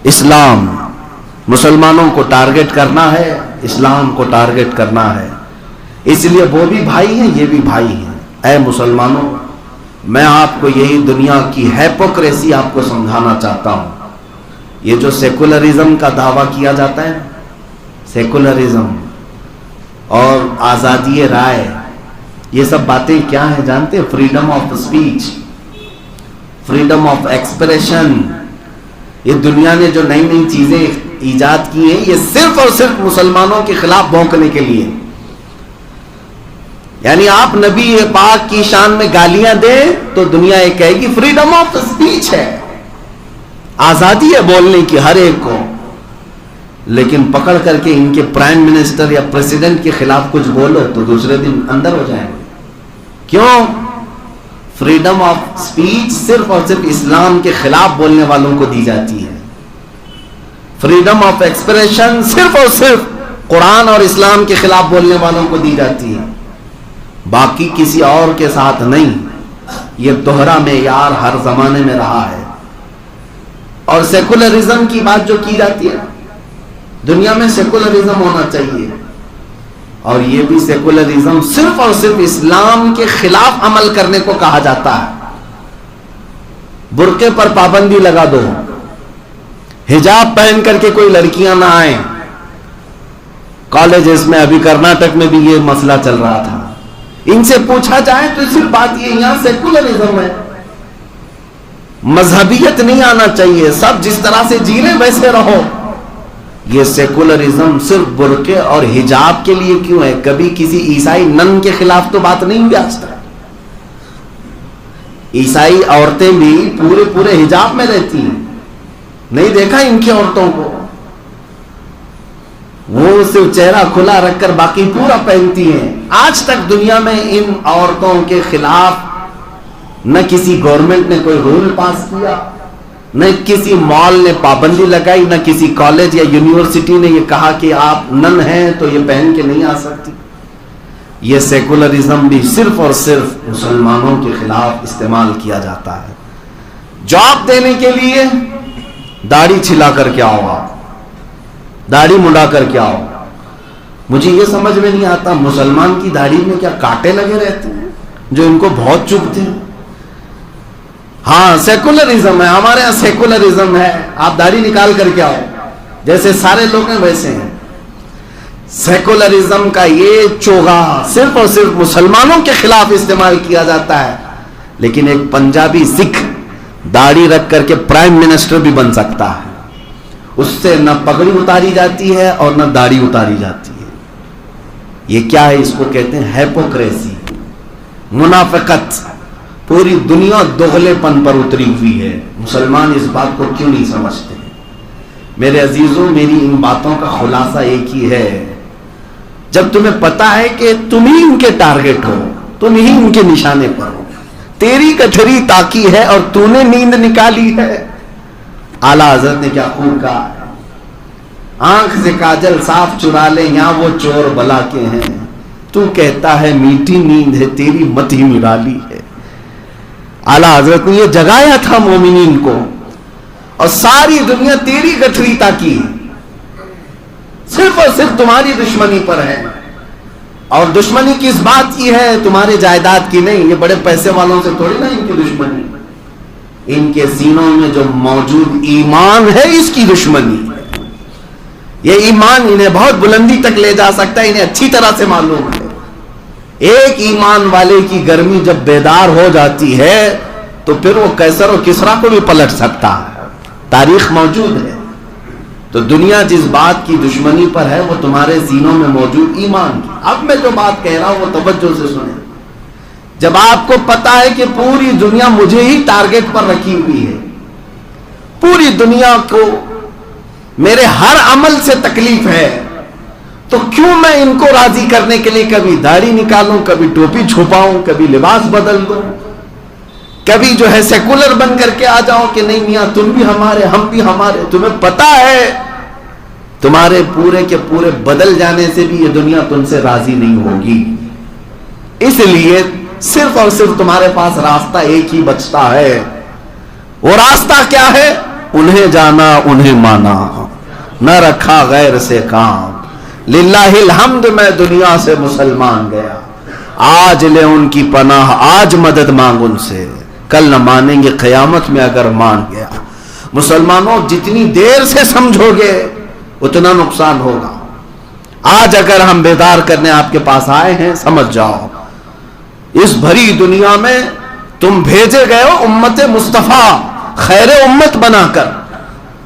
اسلام مسلمانوں کو ٹارگٹ کرنا ہے، اسلام کو ٹارگٹ کرنا ہے، اس لیے وہ بھی بھائی ہیں، یہ بھی بھائی ہیں۔ اے مسلمانوں، میں آپ کو یہی دنیا کی ہیپوکریسی آپ کو سمجھانا چاہتا ہوں۔ یہ جو سیکولرزم کا دعویٰ کیا جاتا ہے، سیکولرزم اور آزادی رائے، یہ سب باتیں کیا ہیں جانتے ہیں؟ Freedom of speech, freedom of expression. یہ دنیا نے جو نئی نئی چیزیں ایجاد کی ہیں، یہ صرف اور صرف مسلمانوں کے خلاف بھونکنے کے لیے۔ یعنی آپ نبی پاک کی شان میں گالیاں دیں تو دنیا یہ کہے گی فریڈم آف اسپیچ ہے، آزادی ہے بولنے کی ہر ایک کو، لیکن پکڑ کر کے ان کے پرائم منسٹر یا پریزیڈنٹ کے خلاف کچھ بولو تو دوسرے دن اندر ہو جائیں گے۔ کیوں؟ فریڈم آف اسپیچ صرف اور صرف اسلام کے خلاف بولنے والوں کو دی جاتی ہے، فریڈم آف ایکسپریشن صرف اور صرف قرآن اور اسلام کے خلاف بولنے والوں کو دی جاتی ہے، باقی کسی اور کے ساتھ نہیں۔ یہ دوہرا معیار ہر زمانے میں رہا ہے۔ اور سیکولرزم کی بات جو کی جاتی ہے، دنیا میں سیکولرزم ہونا چاہیے، اور یہ بھی سیکولرزم صرف اور صرف اسلام کے خلاف عمل کرنے کو کہا جاتا ہے۔ برقعے پر پابندی لگا دو، حجاب پہن کر کے کوئی لڑکیاں نہ آئیں۔ کالجز میں ابھی کرناٹک میں بھی یہ مسئلہ چل رہا تھا، ان سے پوچھا جائے تو صرف بات یہ یہاں سیکولرزم ہے، مذہبیت نہیں آنا چاہیے، سب جس طرح سے جی رہے ویسے رہو۔ یہ سیکولرزم صرف برقعے اور حجاب کے لیے کیوں ہے؟ کبھی کسی عیسائی نن کے خلاف تو بات نہیں ہوئی آج تک۔ عیسائی عورتیں بھی پورے حجاب میں رہتی ہیں، نہیں دیکھا ان کی عورتوں کو؟ وہ صرف چہرہ کھلا رکھ کر باقی پورا پہنتی ہیں۔ آج تک دنیا میں ان عورتوں کے خلاف نہ کسی گورنمنٹ نے کوئی رول پاس کیا، نہ کسی مال نے پابندی لگائی، نہ کسی کالج یا یونیورسٹی نے یہ کہا کہ آپ نن ہیں تو یہ پہن کے نہیں آ سکتی۔ یہ سیکولرزم بھی صرف اور صرف مسلمانوں کے خلاف استعمال کیا جاتا ہے۔ جاب دینے کے لیے داڑھی چھلا کر کے آؤ، آپ داڑھی مڈا کر کے آؤ۔ مجھے یہ سمجھ میں نہیں آتا مسلمان کی داڑھی میں کیا کانٹے لگے رہتے ہیں جو ان کو بہت چبھتے ہیں؟ ہاں سیکولرزم ہے، ہمارے یہاں سیکولرزم ہے، آپ داڑھی نکال کر کے آؤ، جیسے سارے لوگ ہیں ویسے ہیں۔ سیکولرزم کا یہ چوغا صرف اور صرف مسلمانوں کے خلاف استعمال کیا جاتا ہے، لیکن ایک پنجابی سکھ داڑھی رکھ کر کے پرائم منسٹر بھی بن سکتا ہے، اس سے نہ پگڑی اتاری جاتی ہے اور نہ داڑھی اتاری جاتی ہے۔ یہ کیا ہے؟ اس کو کہتے ہیں ہیپوکریسی، منافقت۔ پوری دنیا دغلے پن پر اتری ہوئی ہے، مسلمان اس بات کو کیوں نہیں سمجھتے؟ میرے عزیزوں، میری ان باتوں کا خلاصہ ایک ہی ہے، جب تمہیں پتا ہے کہ تم ہی ان کے ٹارگٹ ہو، تم ہی ان کے نشانے پر ہو، تیری کٹھری تاکی ہے اور تو نے نیند نکالی ہے۔ اعلیٰ حضرت نے کیا خوب کہا ہے، آنکھ سے کاجل صاف چرا لے یہاں وہ چور بلا کے ہیں، تو کہتا ہے میٹھی نیند ہے تیری مت ہی نرالی ہے۔ اعلیٰ حضرت نے یہ جگایا تھا مومنین کو، اور ساری دنیا تیری گٹھری تاکی صرف اور صرف تمہاری دشمنی پر ہے، اور دشمنی کس بات کی ہے؟ تمہارے جائیداد کی نہیں، یہ بڑے پیسے والوں سے تھوڑی نا ان کی دشمنی، ان کے سینوں میں جو موجود ایمان ہے اس کی دشمنی ہے۔ یہ ایمان انہیں بہت بلندی تک لے جا سکتا ہے، انہیں اچھی طرح سے معلوم ہے۔ ایک ایمان والے کی گرمی جب بیدار ہو جاتی ہے تو پھر وہ قیصر و کسریٰ کو بھی پلٹ سکتا ہے، تاریخ موجود ہے۔ تو دنیا جس بات کی دشمنی پر ہے وہ تمہارے سینوں میں موجود ایمان کی۔ اب میں جو بات کہہ رہا ہوں وہ توجہ سے سنیں۔ جب آپ کو پتا ہے کہ پوری دنیا مجھے ہی ٹارگٹ پر رکھی ہوئی ہے، پوری دنیا کو میرے ہر عمل سے تکلیف ہے، تو کیوں میں ان کو راضی کرنے کے لیے کبھی داڑھی نکالوں، کبھی ٹوپی چھپاؤں، کبھی لباس بدل دوں، کبھی جو ہے سیکولر بن کر کے آ جاؤ کہ نہیں میاں تم بھی ہمارے ہم بھی ہمارے۔ تمہیں پتا ہے تمہارے پورے کے پورے بدل جانے سے بھی یہ دنیا تم سے راضی نہیں ہوگی، اس لیے صرف اور صرف تمہارے پاس راستہ ایک ہی بچتا ہے۔ وہ راستہ کیا ہے؟ انہیں جانا انہیں مانا، نہ رکھا غیر سے کام، للہ الحمد میں دنیا سے مسلمان گیا، آج لے ان کی پناہ، آج مدد مانگ ان سے، کل نہ مانیں گے قیامت میں اگر مان گیا۔ مسلمانوں جتنی دیر سے سمجھو گے اتنا نقصان ہوگا۔ آج اگر ہم بیدار کرنے آپ کے پاس آئے ہیں، سمجھ جاؤ اس بھری دنیا میں تم بھیجے گئے ہو امت مصطفیٰ خیر امت بنا کر،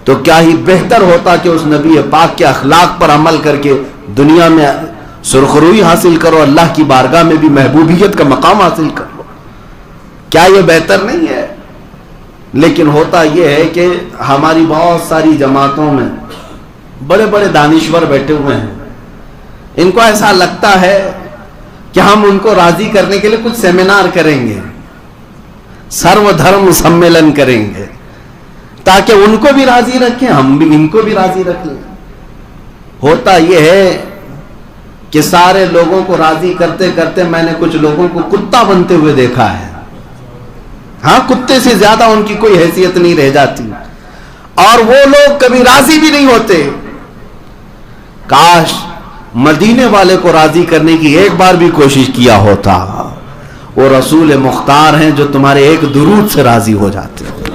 تو کیا ہی بہتر ہوتا کہ اس نبی پاک کے اخلاق پر عمل کر کے دنیا میں سرخروئی حاصل کرو، اللہ کی بارگاہ میں بھی محبوبیت کا مقام حاصل کر لو۔ کیا یہ بہتر نہیں ہے؟ لیکن ہوتا یہ ہے کہ ہماری بہت ساری جماعتوں میں بڑے بڑے دانشور بیٹھے ہوئے ہیں، ان کو ایسا لگتا ہے کہ ہم ان کو راضی کرنے کے لیے کچھ سیمینار کریں گے، سرو دھرم سمیلن کریں گے، تاکہ ان کو بھی راضی رکھیں، ہم بھی ان کو بھی راضی رکھ لیں۔ ہوتا یہ ہے کہ سارے لوگوں کو راضی کرتے کرتے میں نے کچھ لوگوں کو کتا بنتے ہوئے دیکھا ہے۔ ہاں، کتے سے زیادہ ان کی کوئی حیثیت نہیں رہ جاتی، اور وہ لوگ کبھی راضی بھی نہیں ہوتے۔ کاش مدینے والے کو راضی کرنے کی ایک بار بھی کوشش کیا ہوتا۔ وہ رسول مختار ہیں جو تمہارے ایک درود سے راضی ہو جاتے ہیں،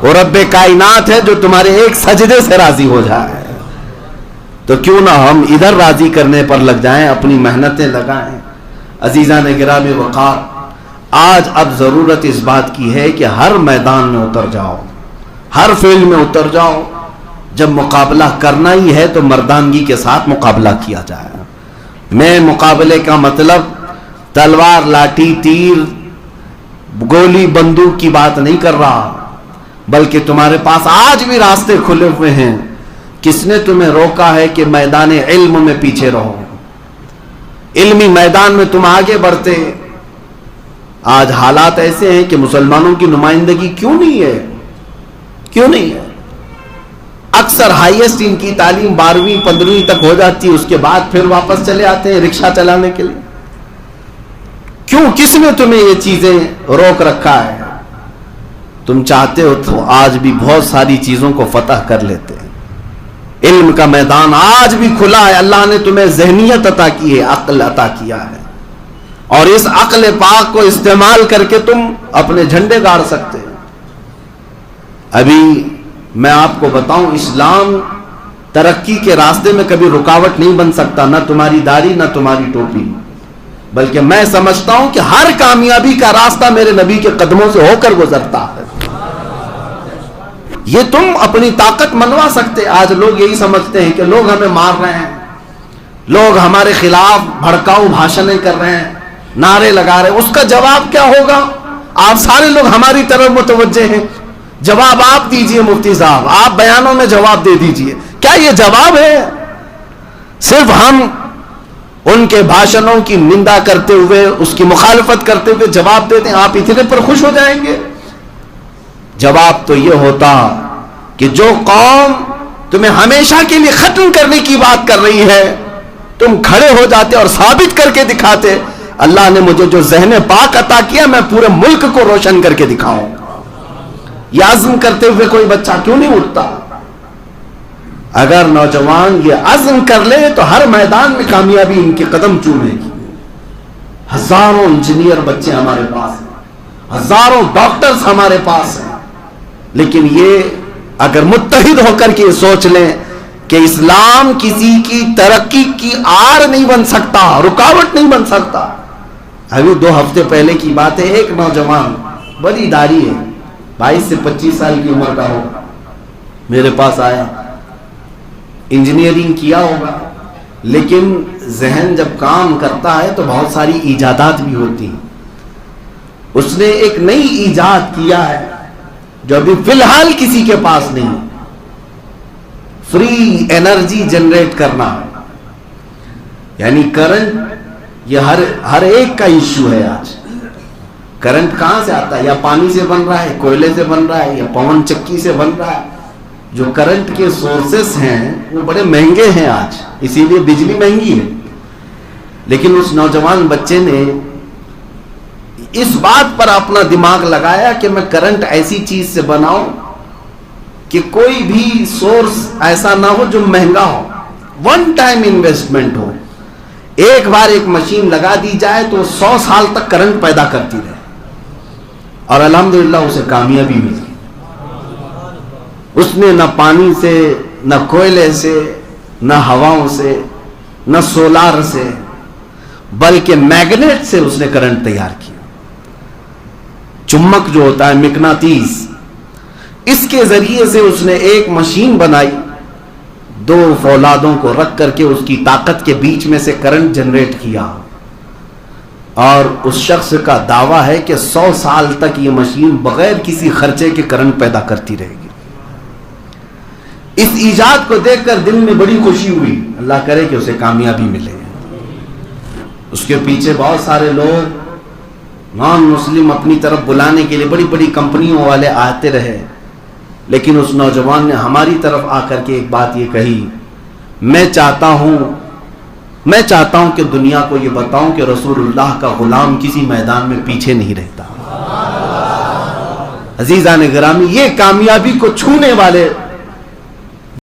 وہ رب کائنات ہے جو تمہارے ایک سجدے سے راضی ہو جائے۔ تو کیوں نہ ہم ادھر راضی کرنے پر لگ جائیں، اپنی محنتیں لگائیں۔ عزیزان گرامی وقار، آج اب ضرورت اس بات کی ہے کہ ہر میدان میں اتر جاؤ، ہر فیلڈ میں اتر جاؤ۔ جب مقابلہ کرنا ہی ہے تو مردانگی کے ساتھ مقابلہ کیا جائے۔ میں مقابلے کا مطلب تلوار، لاٹھی، تیر، گولی، بندوق کی بات نہیں کر رہا، بلکہ تمہارے پاس آج بھی راستے کھلے ہوئے ہیں۔ کس نے تمہیں روکا ہے کہ میدان علم میں پیچھے رہو؟ علمی میدان میں تم آگے بڑھتے۔ آج حالات ایسے ہیں کہ مسلمانوں کی نمائندگی کیوں نہیں ہے؟ کیوں نہیں ہے؟ اکثر ہائیسٹ ان کی تعلیم 12ویں 15ویں تک ہو جاتی ہے، اس کے بعد پھر واپس چلے آتے ہیں رکشہ چلانے کے لیے۔ کیوں؟ کس نے تمہیں یہ چیزیں روک رکھا ہے؟ تم چاہتے ہو تو آج بھی بہت ساری چیزوں کو فتح کر لیتے ہیں۔ علم کا میدان آج بھی کھلا ہے، اللہ نے تمہیں ذہنیت عطا کی ہے، عقل عطا کیا ہے، اور اس عقل پاک کو استعمال کر کے تم اپنے جھنڈے گاڑ سکتے ہیں۔ ابھی میں آپ کو بتاؤں، اسلام ترقی کے راستے میں کبھی رکاوٹ نہیں بن سکتا، نہ تمہاری داڑھی نہ تمہاری ٹوپی، بلکہ میں سمجھتا ہوں کہ ہر کامیابی کا راستہ میرے نبی کے قدموں سے ہو کر گزرتا ہے۔ یہ تم اپنی طاقت منوا سکتے۔ آج لوگ یہی سمجھتے ہیں کہ لوگ ہمیں مار رہے ہیں، لوگ ہمارے خلاف بھڑکاؤ بھاشنیں کر رہے ہیں، نعرے لگا رہے ہیں، اس کا جواب کیا ہوگا؟ آپ سارے لوگ ہماری طرف متوجہ ہیں، جواب آپ دیجئے مفتی صاحب، آپ بیانوں میں جواب دے دیجئے۔ کیا یہ جواب ہے؟ صرف ہم ان کے بھاشنوں کی نندا کرتے ہوئے، اس کی مخالفت کرتے ہوئے جواب دیتے ہیں، آپ اتنے پر خوش ہو جائیں گے؟ جواب تو یہ ہوتا کہ جو قوم تمہیں ہمیشہ کے لیے ختم کرنے کی بات کر رہی ہے، تم کھڑے ہو جاتے اور ثابت کر کے دکھاتے، اللہ نے مجھے جو ذہن پاک عطا کیا، میں پورے ملک کو روشن کر کے دکھاؤں۔ یہ عزم کرتے ہوئے کوئی بچہ کیوں نہیں اٹھتا؟ اگر نوجوان یہ عزم کر لے تو ہر میدان میں کامیابی ان کے قدم چومے گی۔ ہزاروں انجینئر بچے ہمارے پاس ہیں، ہزاروں ڈاکٹرز ہمارے پاس ہیں، لیکن یہ اگر متحد ہو کر کے سوچ لیں کہ اسلام کسی کی ترقی کی آڑ نہیں بن سکتا، رکاوٹ نہیں بن سکتا۔ ابھی 2 ہفتے پہلے کی بات ہے، ایک نوجوان بڑی داڑھی ہے، 22 سے 25 سال کی عمر کا ہوگا، میرے پاس آیا، انجینئرنگ کیا ہوگا، لیکن ذہن جب کام کرتا ہے تو بہت ساری ایجادات بھی ہوتی ہیں۔ اس نے ایک نئی ایجاد کیا ہے جو ابھی فی الحال کسی کے پاس نہیں، فری انرجی جنریٹ کرنا، یعنی کرنٹ۔ یہ ہر ایک کا ایشو ہے آج۔ کرنٹ کہاں سے آتا ہے؟ یا پانی سے بن رہا ہے، کوئلے سے بن رہا ہے، یا پون چکی سے بن رہا ہے۔ جو کرنٹ کے سورسز ہیں وہ بڑے مہنگے ہیں آج، اسی لیے بجلی مہنگی ہے۔ لیکن اس نوجوان بچے نے اس بات پر اپنا دماغ لگایا کہ میں کرنٹ ایسی چیز سے بناؤں کہ کوئی بھی سورس ایسا نہ ہو جو مہنگا ہو، ون ٹائم انویسٹمنٹ ہو، ایک بار ایک مشین لگا دی جائے تو 100 سال تک کرنٹ پیدا کرتی رہے، اور الحمدللہ اسے کامیابی ملی۔ اس نے نہ پانی سے، نہ کوئلے سے، نہ ہواؤں سے، نہ سولار سے، بلکہ میگنیٹ سے اس نے کرنٹ تیار کیا۔ چمک جو ہوتا ہے، مقناطیس، اس کے ذریعے سے اس نے ایک مشین بنائی، 2 فولادوں کو رکھ کر کے اس کی طاقت کے بیچ میں سے کرنٹ جنریٹ کیا، اور اس شخص کا دعویٰ ہے کہ 100 سال تک یہ مشین بغیر کسی خرچے کے کرنٹ پیدا کرتی رہے گی۔ اس ایجاد کو دیکھ کر دل میں بڑی خوشی ہوئی، اللہ کرے کہ اسے کامیابی ملے۔ اس کے پیچھے بہت سارے لوگ نان مسلم اپنی طرف بلانے کے لیے بڑی بڑی کمپنیوں والے آتے رہے، لیکن اس نوجوان نے ہماری طرف آ کر کے ایک بات یہ کہی، میں چاہتا ہوں کہ دنیا کو یہ بتاؤں کہ رسول اللہ کا غلام کسی میدان میں پیچھے نہیں رہتا۔ عزیزان گرامی، یہ کامیابی کو چھونے والے